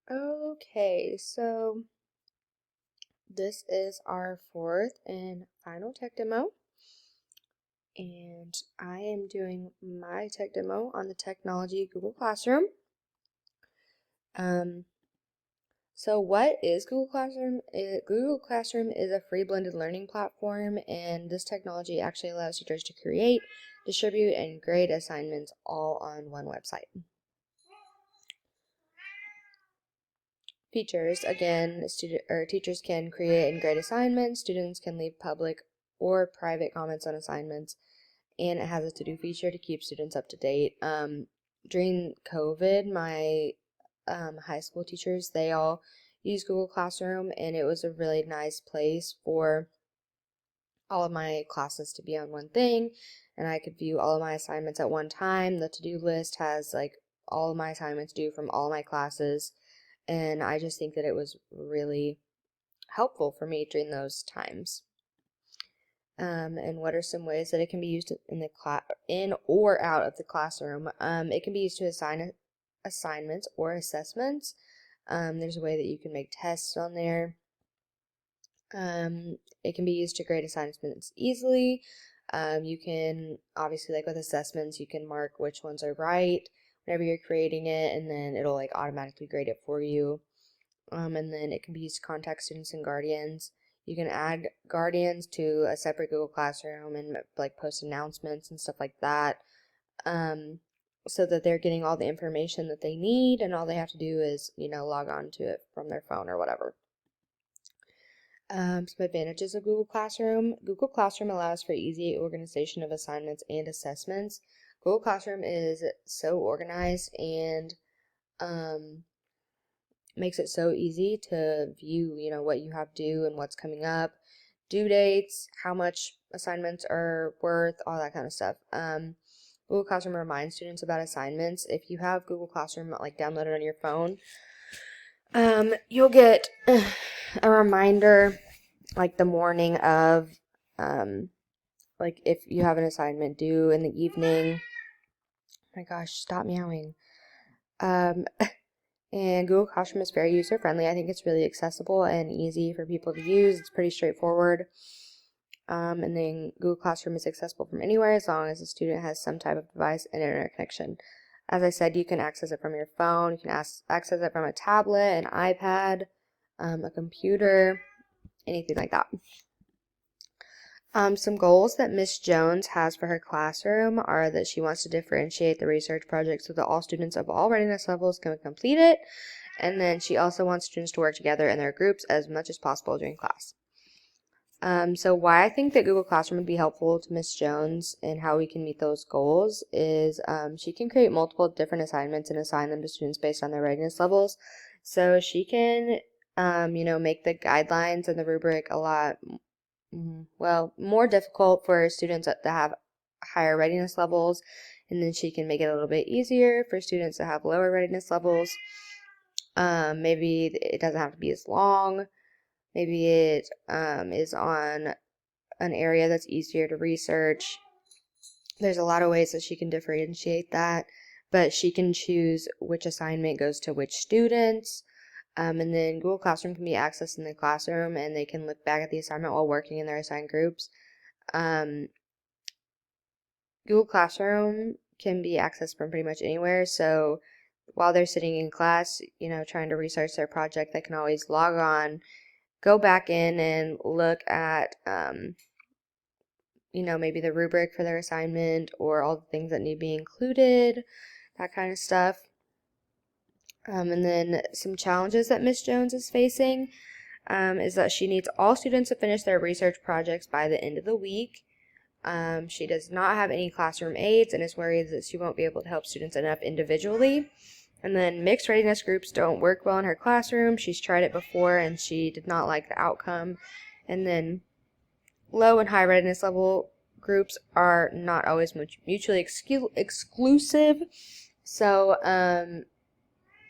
Okay, so this is our fourth and final tech demo, and I am doing my tech demo on the technology Google Classroom. Um, so what is Google Classroom? Google Classroom is a free blended learning platform, and this technology actually allows teachers to create, distribute, and grade assignments all on one website. Features, again, teachers can create and grade assignments, students can leave public or private comments on assignments, and it has a to-do feature to keep students up to date. During COVID, my high school teachers, they all used Google Classroom, and it was a really nice place for all of my classes to be on one thing, and I could view all of my assignments at one time. The to-do list has like all of my assignments due from all my classes, and I just think that it was really helpful for me during those times. And what are some ways that it can be used in or out of the classroom? It can be used to assign assignments or assessments. There's a way that you can make tests on there. It can be used to grade assignments easily. You can, obviously, like with assessments, you can mark which ones are right whenever you're creating it, and then it'll like automatically grade it for you. And then it can be used to contact students and guardians. You can add guardians to a separate Google Classroom and like post announcements and stuff like that, so that they're getting all the information that they need, and all they have to do is, log on to it from their phone or whatever. Some advantages of Google Classroom. Google Classroom allows for easy organization of assignments and assessments. Google Classroom is so organized and makes it so easy to view, what you have due and what's coming up, due dates, how much assignments are worth, all that kind of stuff. Google Classroom reminds students about assignments. If you have Google Classroom like downloaded on your phone, you'll get a reminder like the morning of, like if you have an assignment due in the evening. Oh my gosh, stop meowing. And Google Classroom is very user friendly. I think it's really accessible and easy for people to use. It's pretty straightforward. And then Google Classroom is accessible from anywhere as long as the student has some type of device and internet connection. As I said, you can access it from your phone. You can access it from a tablet, an iPad, a computer, anything like that. Some goals that Miss Jones has for her classroom are that she wants to differentiate the research project so that all students of all readiness levels can complete it, and then she also wants students to work together in their groups as much as possible during class. So why I think that Google Classroom would be helpful to Miss Jones and how we can meet those goals is she can create multiple different assignments and assign them to students based on their readiness levels. So she can, make the guidelines and the rubric a lot more difficult for students that have higher readiness levels, and then she can make it a little bit easier for students that have lower readiness levels. Maybe it doesn't have to be as long. Maybe it is on an area that's easier to research. There's a lot of ways that she can differentiate that, but she can choose which assignment goes to which students. And then Google Classroom can be accessed in the classroom, and they can look back at the assignment while working in their assigned groups. Google Classroom can be accessed from pretty much anywhere, so while they're sitting in class, trying to research their project, they can always log on, go back in and look at, maybe the rubric for their assignment or all the things that need to be included, that kind of stuff. And then some challenges that Miss Jones is facing is that she needs all students to finish their research projects by the end of the week. She does not have any classroom aides and is worried that she won't be able to help students enough individually. And then mixed readiness groups don't work well in her classroom. She's tried it before and she did not like the outcome. And then low and high readiness level groups are not always mutually exclusive. So,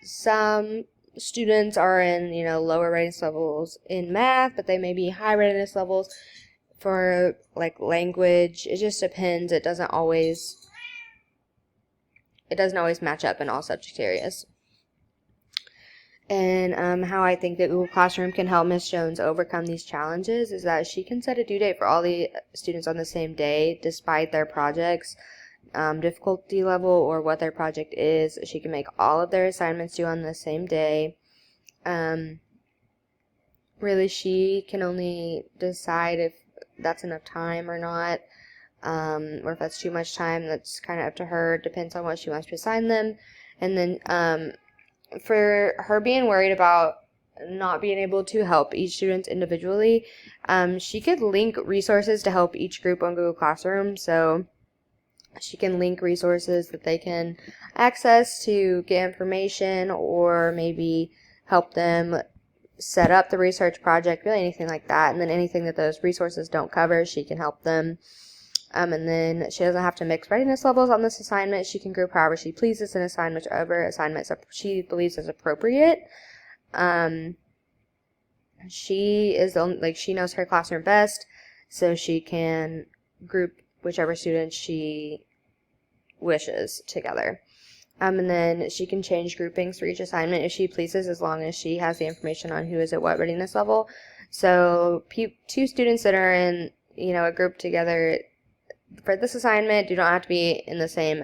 some students are in, lower readiness levels in math, but they may be high readiness levels for like language. It just depends. It doesn't always match up in all subject areas. then how I think that Google Classroom can help Miss Jones overcome these challenges is that she can set a due date for all the students on the same day, despite their projects difficulty level or what their project is. She can make all of their assignments due on the same day. Really, she can only decide if that's enough time or not, or if that's too much time. That's kind of up to her. Depends on what she wants to assign them. And then for her being worried about not being able to help each student individually, she could link resources to help each group on Google Classroom. So she can link resources that they can access to get information, or maybe help them set up the research project, really anything like that. And then anything that those resources don't cover, she can help them. And then she doesn't have to mix readiness levels on this assignment. She can group however she pleases and assign whichever assignments she believes is appropriate. She is she knows her classroom best, so she can group whichever students she wishes together. And then she can change groupings for each assignment if she pleases, as long as she has the information on who is at what readiness level. So two students that are in, a group together for this assignment do not have to be in the same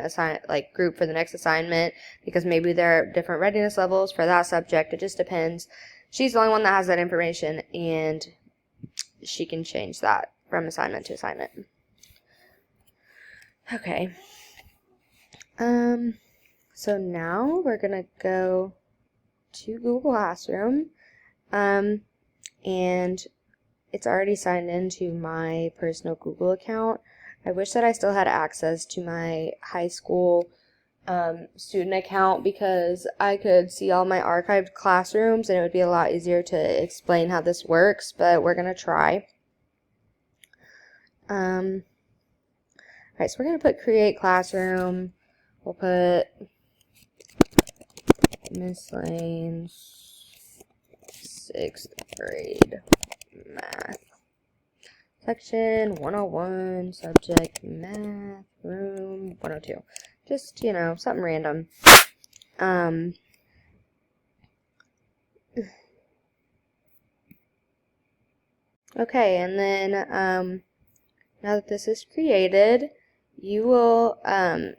group for the next assignment, because maybe there are different readiness levels for that subject. It just depends. She's the only one that has that information, and she can change that from assignment to assignment. Okay. So now we're going to go to Google Classroom, and it's already signed into my personal Google account. I wish that I still had access to my high school student account, because I could see all my archived classrooms and it would be a lot easier to explain how this works, but we're going to try. Alright, so we're going to put create classroom. We'll put Miss Lane's 6th grade math. Section 101, subject math, room 102. Just, something random. Okay, and then now that this is created, you will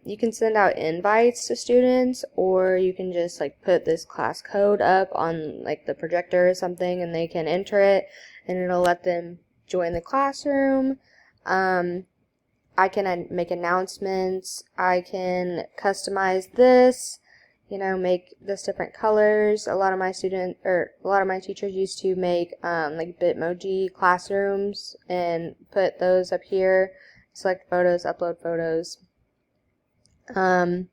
you can send out invites to students, or you can just put this class code up on the projector or something, and they can enter it and it'll let them join the classroom. I can make announcements. I can customize this, make this different colors. A lot of my teachers used to make Bitmoji classrooms and put those up here. Select photos, upload photos. The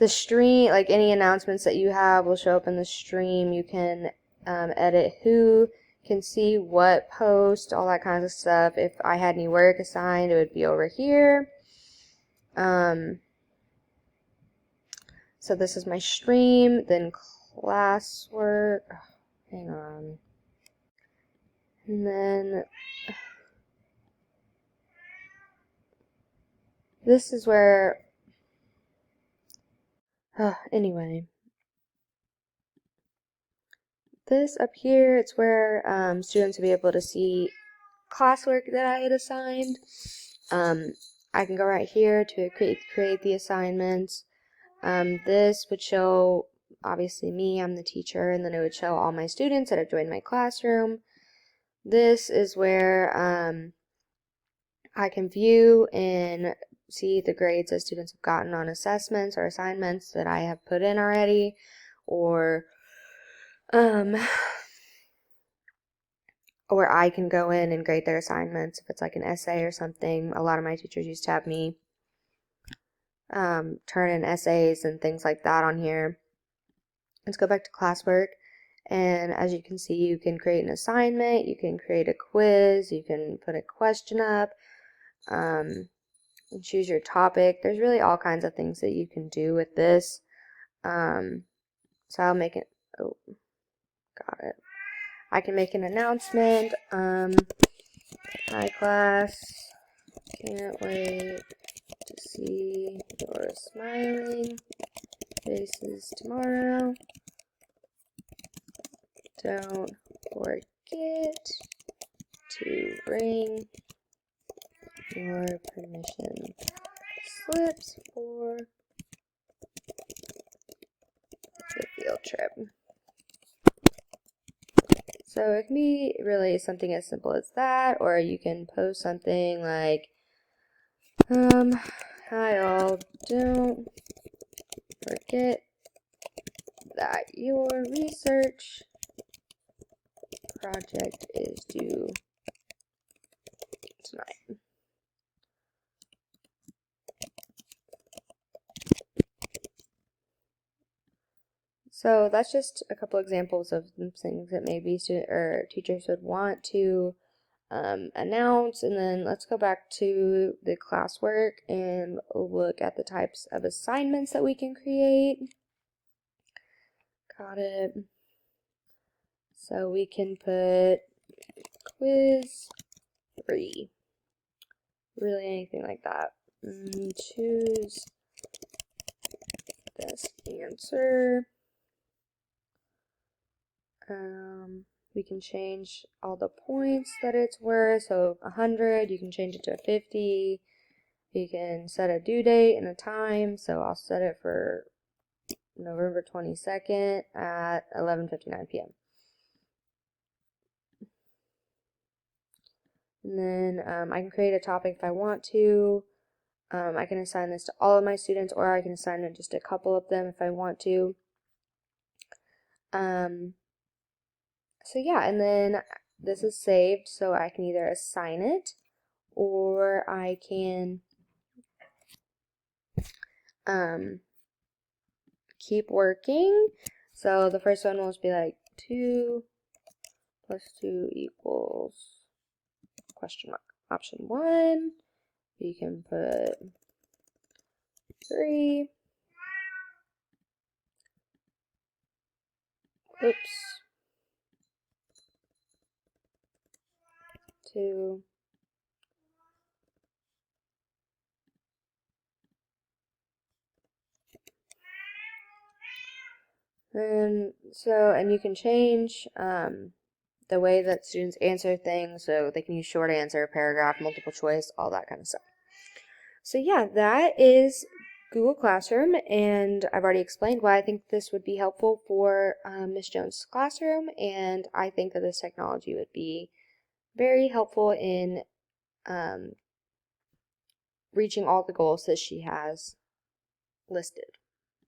stream, any announcements that you have will show up in the stream. You can edit who can see what post, all that kinds of stuff. If I had any work assigned, it would be over here. So this is my stream, then classwork. Hang on. And then this is where, anyway. This up here, it's where students will be able to see classwork that I had assigned. I can go right here to create the assignments. This would show, obviously me, I'm the teacher, and then it would show all my students that have joined my classroom. This is where I can view and see the grades that students have gotten on assessments or assignments that I have put in already, or I can go in and grade their assignments if it's an essay or something. A lot of my teachers used to have me turn in essays and things like that on here. Let's go back to classwork, and as you can see, you can create an assignment, you can create a quiz, you can put a question up, and choose your topic. There's really all kinds of things that you can do with this. So I'll make it, got it. I can make an announcement. Hi class, can't wait to see your smiling faces tomorrow. don't forget to bring your permission slips for the field trip. So it can be really something as simple as that, or you can post something like, hi all, don't forget that your research project is due tonight. So that's just a couple examples of things that maybe teachers would want to announce. And then let's go back to the classwork and look at the types of assignments that we can create. Got it. So we can put quiz 3. Really anything like that. Choose best answer. We can change all the points that it's worth. So 100, you can change it to 50. You can set a due date and a time. So I'll set it for November 22nd at 11:59 p.m. And then I can create a topic if I want to. I can assign this to all of my students, or I can assign it just a couple of them if I want to. So yeah, and then this is saved, so I can either assign it, or I can keep working. So the first one will just be like 2 plus 2 equals question mark. Option 1, you can put 3. Oops. 2. And you can change the way that students answer things, so they can use short answer, paragraph, multiple choice, all that kind of stuff. So yeah, that is Google Classroom, and I've already explained why I think this would be helpful for Miss Jones' classroom, and I think that this technology would be very helpful in reaching all the goals that she has listed.